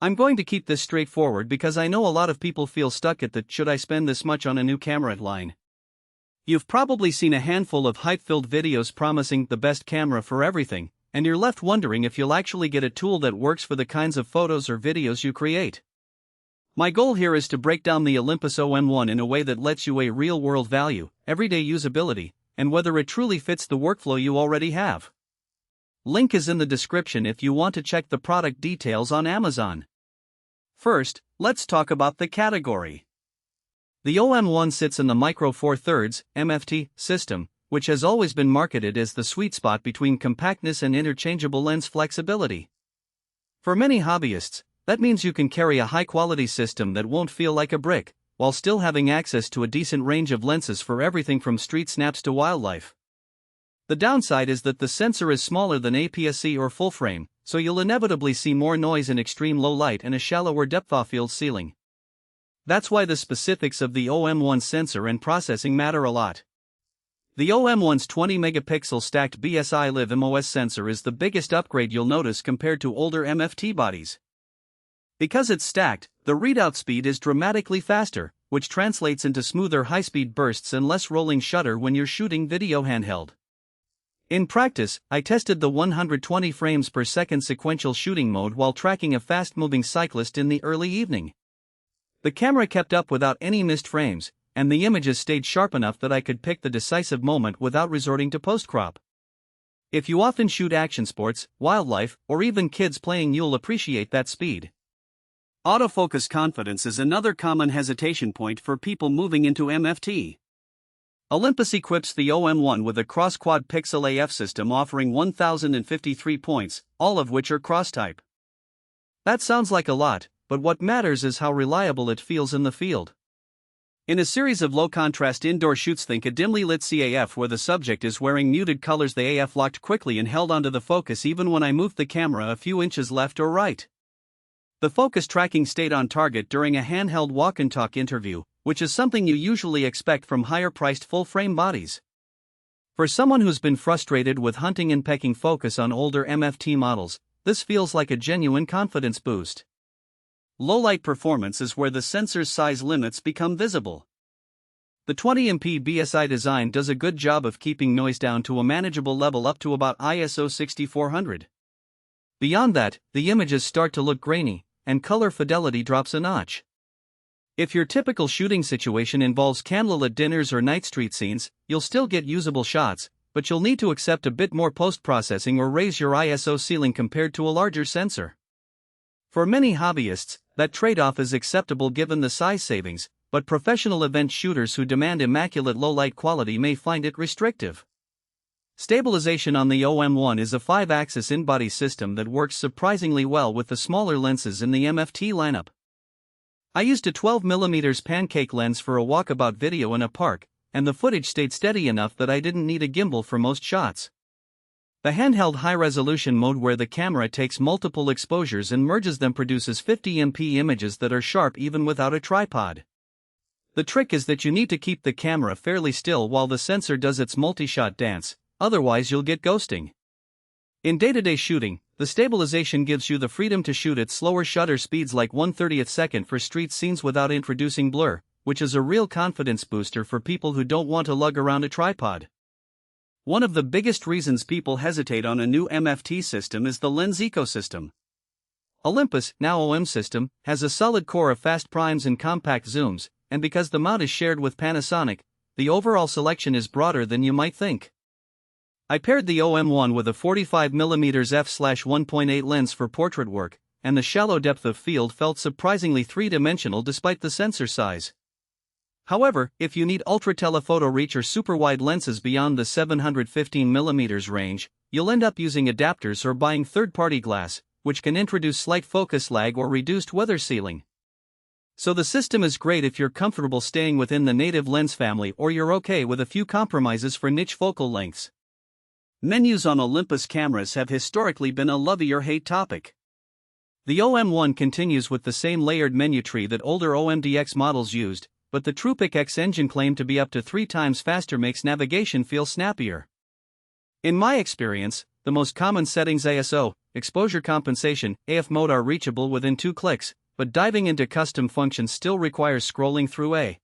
I'm going to keep this straightforward because I know a lot of people feel stuck at the "should I spend this much on a new camera" line. You've probably seen a handful of hype-filled videos promising the best camera for everything, and you're left wondering if you'll actually get a tool that works for the kinds of photos or videos you create. My goal here is to break down the Olympus OM1 in a way that lets you weigh real-world value, everyday usability, and whether it truly fits the workflow you already have. Link is in the description if you want to check the product details on Amazon. First, let's talk about the category. The OM1 sits in the Micro Four Thirds (MFT) system, which has always been marketed as the sweet spot between compactness and interchangeable lens flexibility. For many hobbyists, that means you can carry a high-quality system that won't feel like a brick, while still having access to a decent range of lenses for everything from street snaps to wildlife. The downside is that the sensor is smaller than APS-C or full-frame, so you'll inevitably see more noise in extreme low light and a shallower depth-of-field ceiling. That's why the specifics of the OM1 sensor and processing matter a lot. The OM1's 20-megapixel stacked BSI Live MOS sensor is the biggest upgrade you'll notice compared to older MFT bodies. Because it's stacked, the readout speed is dramatically faster, which translates into smoother high-speed bursts and less rolling shutter when you're shooting video handheld. In practice, I tested the 120 frames per second sequential shooting mode while tracking a fast-moving cyclist in the early evening. The camera kept up without any missed frames, and the images stayed sharp enough that I could pick the decisive moment without resorting to post-crop. If you often shoot action sports, wildlife, or even kids playing, you'll appreciate that speed. Autofocus confidence is another common hesitation point for people moving into MFT. Olympus equips the OM1 with a cross-quad pixel AF system offering 1053 points, all of which are cross-type. That sounds like a lot, but what matters is how reliable it feels in the field. In a series of low-contrast indoor shoots, think a dimly lit CAF where the subject is wearing muted colors, the AF locked quickly and held onto the focus even when I moved the camera a few inches left or right. The focus tracking stayed on target during a handheld walk-and-talk interview, which is something you usually expect from higher-priced full-frame bodies. For someone who's been frustrated with hunting and pecking focus on older MFT models, this feels like a genuine confidence boost. Low-light performance is where the sensor's size limits become visible. The 20MP BSI design does a good job of keeping noise down to a manageable level up to about ISO 6400. Beyond that, the images start to look grainy, and color fidelity drops a notch. If your typical shooting situation involves candlelit dinners or night street scenes, you'll still get usable shots, but you'll need to accept a bit more post-processing or raise your ISO ceiling compared to a larger sensor. For many hobbyists, that trade-off is acceptable given the size savings, but professional event shooters who demand immaculate low-light quality may find it restrictive. Stabilization on the OM1 is a 5-axis in-body system that works surprisingly well with the smaller lenses in the MFT lineup. I used a 12mm pancake lens for a walkabout video in a park, and the footage stayed steady enough that I didn't need a gimbal for most shots. The handheld high-resolution mode, where the camera takes multiple exposures and merges them, produces 50MP images that are sharp even without a tripod. The trick is that you need to keep the camera fairly still while the sensor does its multi-shot dance, otherwise you'll get ghosting. In day-to-day shooting, the stabilization gives you the freedom to shoot at slower shutter speeds like 1/30th second for street scenes without introducing blur, which is a real confidence booster for people who don't want to lug around a tripod. One of the biggest reasons people hesitate on a new MFT system is the lens ecosystem. Olympus, now OM system, has a solid core of fast primes and compact zooms, and because the mount is shared with Panasonic, the overall selection is broader than you might think. I paired the OM1 with a 45mm f/1.8 lens for portrait work, and the shallow depth of field felt surprisingly three-dimensional despite the sensor size. However, if you need ultra-telephoto reach or super-wide lenses beyond the 715mm range, you'll end up using adapters or buying third-party glass, which can introduce slight focus lag or reduced weather sealing. So the system is great if you're comfortable staying within the native lens family or you're okay with a few compromises for niche focal lengths. Menus on Olympus cameras have historically been a love-it-or-hate topic. The OM1 continues with the same layered menu tree that older OMDX models used, but the TruePic X engine claimed to be up to 3 times faster makes navigation feel snappier. In my experience, the most common settings ISO, exposure compensation, AF mode are reachable within 2 clicks, but diving into custom functions still requires scrolling through a